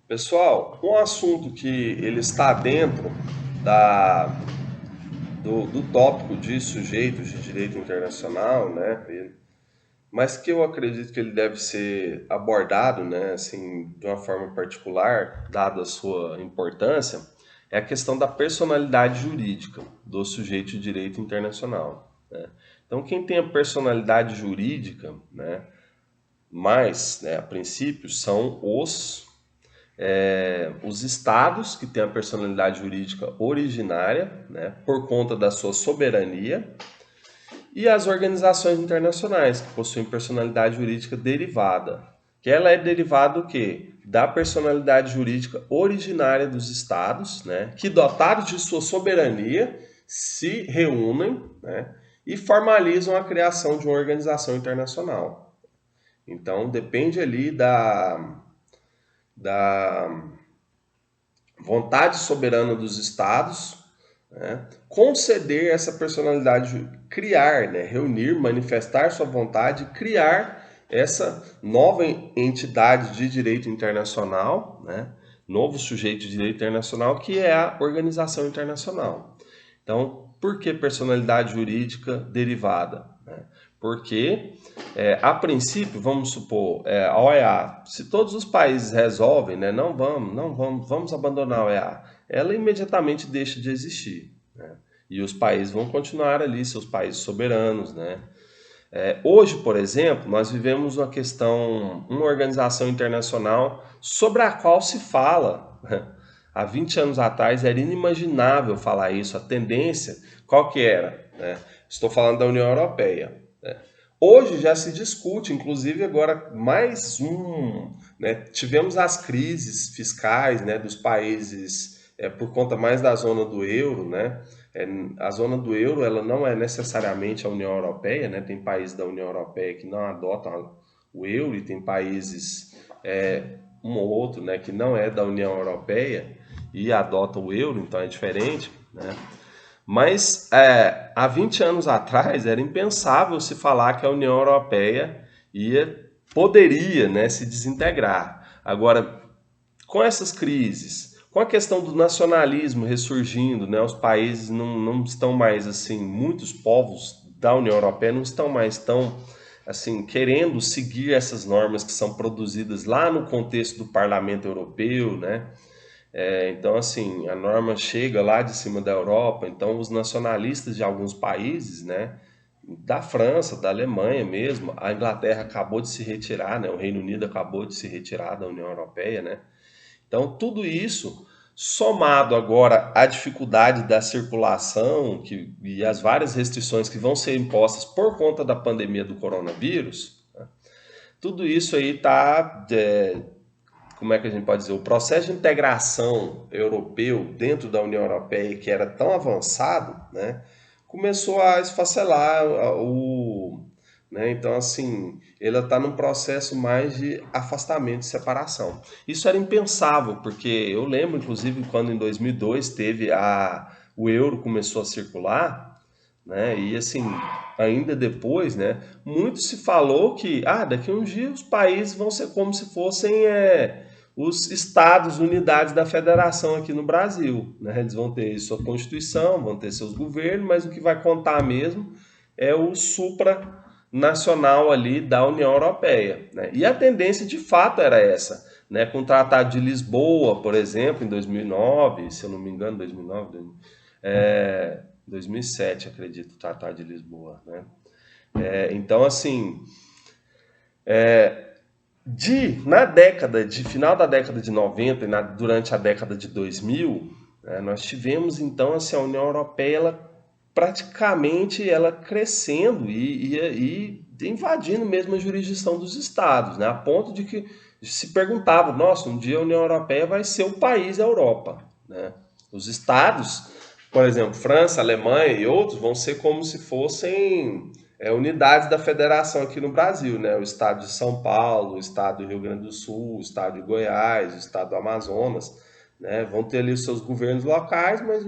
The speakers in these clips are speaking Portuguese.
Pessoal, um assunto que ele está dentro da, do tópico de sujeitos de direito internacional, né? Mas que eu acredito que ele deve ser abordado, né, assim, de uma forma particular, dada a sua importância, é a questão da personalidade jurídica do sujeito de direito internacional, né? Então, quem tem a personalidade jurídica, né, mais, né, a princípio, são os estados que têm a personalidade jurídica originária, né, por conta da sua soberania, e as organizações internacionais que possuem personalidade jurídica derivada, que ela é derivada do quê? Da personalidade jurídica originária dos estados, né, que dotados de sua soberania se reúnem, né, e formalizam a criação de uma organização internacional. Então depende ali da vontade soberana dos estados, né, conceder essa personalidade, criar, né, reunir, manifestar sua vontade, criar essa nova entidade de direito internacional, né, novo sujeito de direito internacional, que é a organização internacional. Então, por que personalidade jurídica derivada? Porque, a princípio, vamos supor, a OEA, se todos os países resolvem, né, não vamos abandonar a OEA, ela imediatamente deixa de existir, né? E os países vão continuar ali, seus países soberanos, né? Hoje, por exemplo, nós vivemos uma organização internacional sobre a qual se fala. Há 20 anos atrás era inimaginável falar isso. A tendência, qual que era, né? Estou falando da União Europeia, né? Hoje já se discute, inclusive agora mais né? Tivemos as crises fiscais, né, dos países, por conta mais da zona do euro, né? A zona do euro ela não é necessariamente a União Europeia, né? Tem países da União Europeia que não adotam o euro e tem países, um ou outro, né, que não é da União Europeia e adota o euro, então é diferente, né? Mas há 20 anos atrás era impensável se falar que a União Europeia poderia, né, se desintegrar. Agora, com essas crises, com a questão do nacionalismo ressurgindo, né, os países não estão mais assim, muitos povos da União Europeia não estão mais tão assim querendo seguir essas normas que são produzidas lá no contexto do Parlamento Europeu, né? Então, assim, a norma chega lá de cima da Europa, então os nacionalistas de alguns países, né, da França, da Alemanha mesmo, a Inglaterra acabou de se retirar, né, o Reino Unido acabou de se retirar da União Europeia, né? Então, tudo isso, somado agora à dificuldade da circulação e as várias restrições que vão ser impostas por conta da pandemia do coronavírus, né, tudo isso aí está, como é que a gente pode dizer, o processo de integração europeu dentro da União Europeia, que era tão avançado, né, começou a esfacelar né, então, assim, ele está num processo mais de afastamento e separação. Isso era impensável, porque eu lembro, inclusive, quando em 2002 o euro começou a circular, né, e assim, ainda depois, né, muito se falou que, daqui a uns dias os países vão ser como se fossem os estados, unidades da federação aqui no Brasil, né? Eles vão ter sua constituição, vão ter seus governos, mas o que vai contar mesmo é o supranacional ali da União Europeia, né? E a tendência de fato era essa, né? Com o Tratado de Lisboa, por exemplo, em 2009, se eu não me engano, 2009, 2007, acredito, o Tratado de Lisboa, né? Então, assim, na década de final da década de 90 e durante a década de 2000, né, nós tivemos então assim, a União Europeia praticamente ela crescendo e invadindo mesmo a jurisdição dos estados, né, a ponto de que se perguntava, nossa, um dia a União Europeia vai ser o país da Europa, né? Os estados, por exemplo, França, Alemanha e outros vão ser como se fossem unidades da federação aqui no Brasil, né? O estado de São Paulo, o estado do Rio Grande do Sul, o estado de Goiás, o estado do Amazonas, né? Vão ter ali os seus governos locais, mas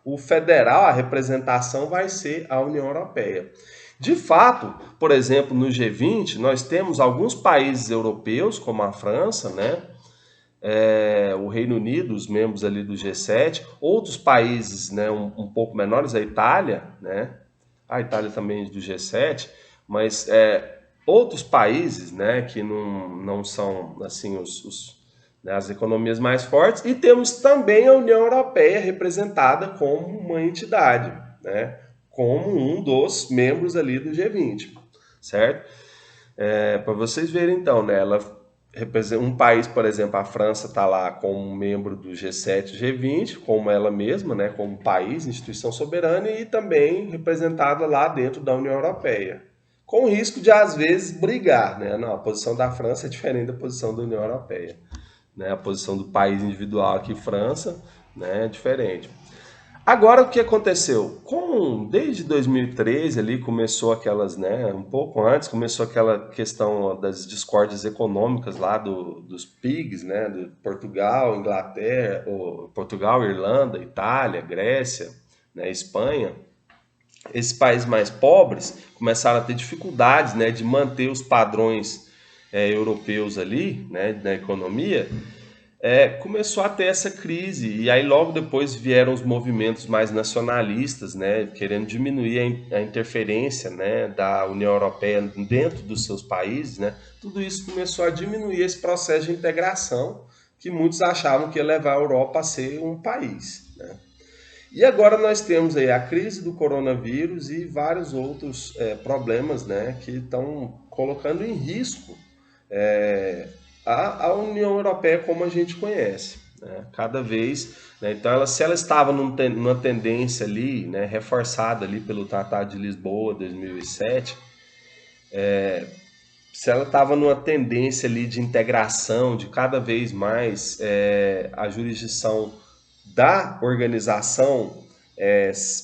o federal, a representação vai ser a União Europeia. De fato, por exemplo, no G20, nós temos alguns países europeus, como a França, né? o Reino Unido, os membros ali do G7, outros países, né, um pouco menores, a Itália, né, a Itália também é do G7, mas outros países, né, que não são assim né, as economias mais fortes, e temos também a União Europeia representada como uma entidade, né, como um dos membros ali do G20, certo? Para vocês verem então, né, ela representa um país, por exemplo, a França está lá como membro do G7 e G20, como ela mesma, né, como país, instituição soberana, e também representada lá dentro da União Europeia. Com o risco de, às vezes, brigar, né? Não, a posição da França é diferente da posição da União Europeia. Né? A posição do país individual aqui, França, né, é diferente. Agora o que aconteceu? Desde 2013 ali começou aquelas, né, um pouco antes, começou aquela questão das discórdias econômicas lá dos PIGs, né, de Portugal, Inglaterra, Portugal, Irlanda, Itália, Grécia, né, Espanha. Esses países mais pobres começaram a ter dificuldades, né, de manter os padrões europeus ali, né, na economia. Começou a ter essa crise, e aí logo depois vieram os movimentos mais nacionalistas, né, querendo diminuir a interferência, né, da União Europeia dentro dos seus países, né, tudo isso começou a diminuir esse processo de integração que muitos achavam que ia levar a Europa a ser um país, né. E agora nós temos aí a crise do coronavírus e vários outros problemas, né, que estão colocando em risco é, a União Europeia como a gente conhece. Né? Cada vez, né? Então, se ela estava numa tendência ali, né, reforçada ali pelo Tratado de Lisboa 2007, se ela estava numa tendência ali de integração, de cada vez mais a jurisdição da organização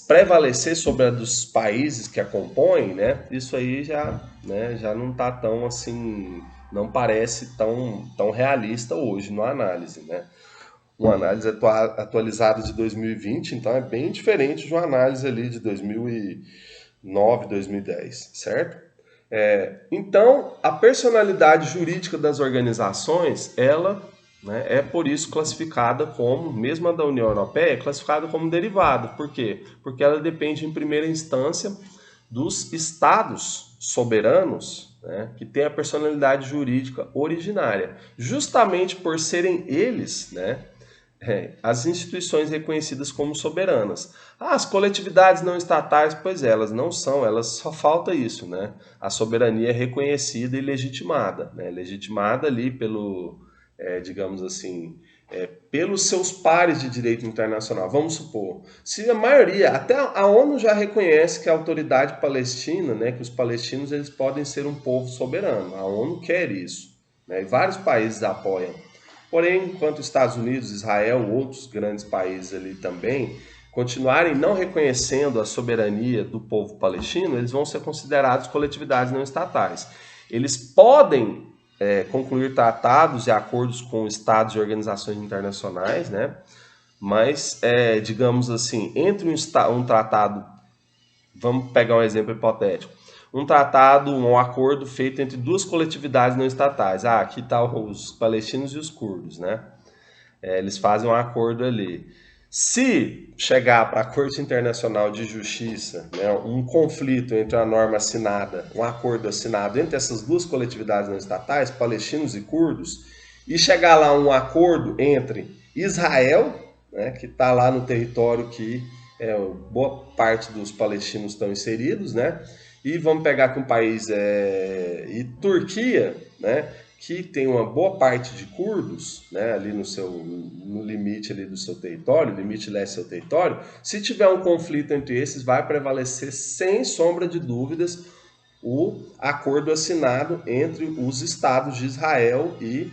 prevalecer sobre a dos países que a compõem, né? Isso aí já, né, já não está tão assim, não parece tão realista hoje na análise, né? Uma análise atualizada de 2020, então é bem diferente de uma análise ali de 2009, 2010, certo? Então, a personalidade jurídica das organizações, ela, né, é por isso classificada como, mesmo a da União Europeia, é classificada como derivada. Por quê? Porque ela depende, em primeira instância, dos estados soberanos, né, que têm a personalidade jurídica originária. Justamente por serem eles, né, as instituições reconhecidas como soberanas. As coletividades não estatais, pois elas não são, elas só falta isso, né? A soberania é reconhecida e legitimada, né? Legitimada ali digamos assim, pelos seus pares de direito internacional. Vamos supor, se a maioria, até a ONU já reconhece que a autoridade palestina, né, que os palestinos eles podem ser um povo soberano. A ONU quer isso, né? E vários países apoiam. Porém, enquanto Estados Unidos, Israel, outros grandes países ali também continuarem não reconhecendo a soberania do povo palestino, eles vão ser considerados coletividades não estatais. Eles podem concluir tratados e acordos com estados e organizações internacionais, né? Mas, digamos assim, entre um tratado, vamos pegar um exemplo hipotético, um tratado, um acordo feito entre duas coletividades não estatais. Aqui tá os palestinos e os curdos, né? Eles fazem um acordo ali. Se chegar para a Corte Internacional de Justiça, né, um conflito entre a norma assinada, um acordo assinado entre essas duas coletividades não estatais, palestinos e curdos, e chegar lá um acordo entre Israel, né, que está lá no território que boa parte dos palestinos estão inseridos, né, e vamos pegar aqui um país, e Turquia, né, que tem uma boa parte de curdos, né, ali no limite ali do seu território, limite leste do seu território. Se tiver um conflito entre esses, vai prevalecer sem sombra de dúvidas o acordo assinado entre os estados de Israel e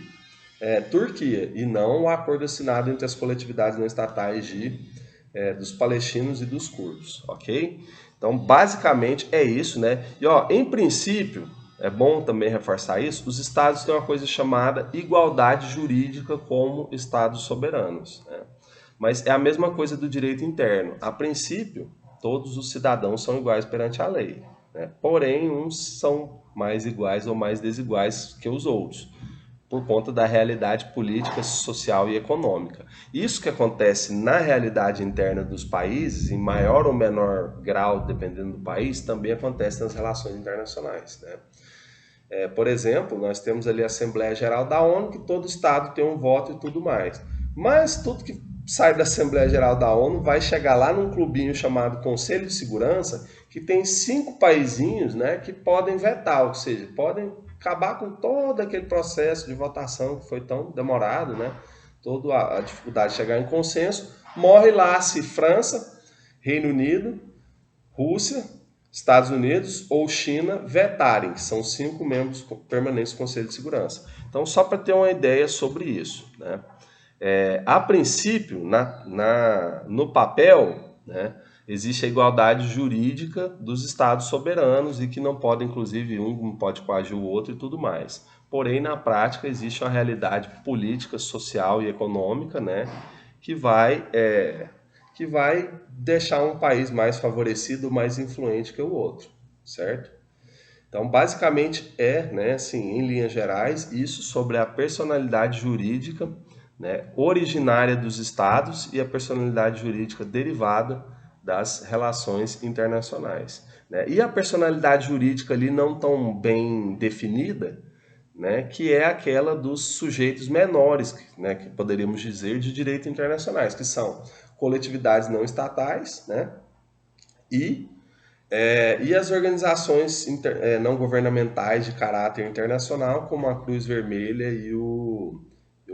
Turquia, e não o acordo assinado entre as coletividades não estatais dos palestinos e dos curdos, ok? Então, basicamente é isso, né? E, em princípio, é bom também reforçar isso, os estados têm uma coisa chamada igualdade jurídica como estados soberanos, né? Mas é a mesma coisa do direito interno. A princípio, todos os cidadãos são iguais perante a lei, né? Porém, uns são mais iguais ou mais desiguais que os outros. por conta da realidade política, social e econômica. Isso que acontece na realidade interna dos países, em maior ou menor grau, dependendo do país, também acontece nas relações internacionais, né? Por exemplo, nós temos ali a Assembleia Geral da ONU, que todo Estado tem um voto e tudo mais. Mas tudo que sai da Assembleia Geral da ONU vai chegar lá num clubinho chamado Conselho de Segurança, que tem 5 paizinhos, né, que podem vetar, ou seja, podem acabar com todo aquele processo de votação que foi tão demorado, né, toda a dificuldade de chegar em consenso. Morre lá se França, Reino Unido, Rússia, Estados Unidos ou China vetarem, que são 5 membros permanentes do Conselho de Segurança. Então, só para ter uma ideia sobre isso, né? A princípio, no papel, né, existe a igualdade jurídica dos estados soberanos e que não pode, inclusive, um não pode coagir o outro e tudo mais. Porém, na prática, existe uma realidade política, social e econômica, né, que vai, que vai deixar um país mais favorecido, mais influente que o outro, certo? Então, basicamente né, assim, em linhas gerais, isso sobre a personalidade jurídica, né, originária dos estados e a personalidade jurídica derivada das relações internacionais, né? E a personalidade jurídica ali não tão bem definida, né, que é aquela dos sujeitos menores, né, que poderíamos dizer de direito internacionais, que são coletividades não estatais, né, e e as organizações não governamentais de caráter internacional, como a Cruz Vermelha e o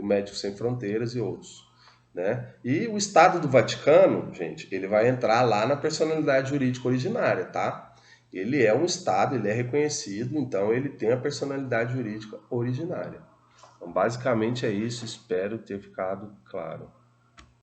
Médicos Sem Fronteiras e outros, né? E o Estado do Vaticano, gente, ele vai entrar lá na personalidade jurídica originária, tá? Ele é um Estado, ele é reconhecido, então ele tem a personalidade jurídica originária. Então, basicamente é isso, espero ter ficado claro.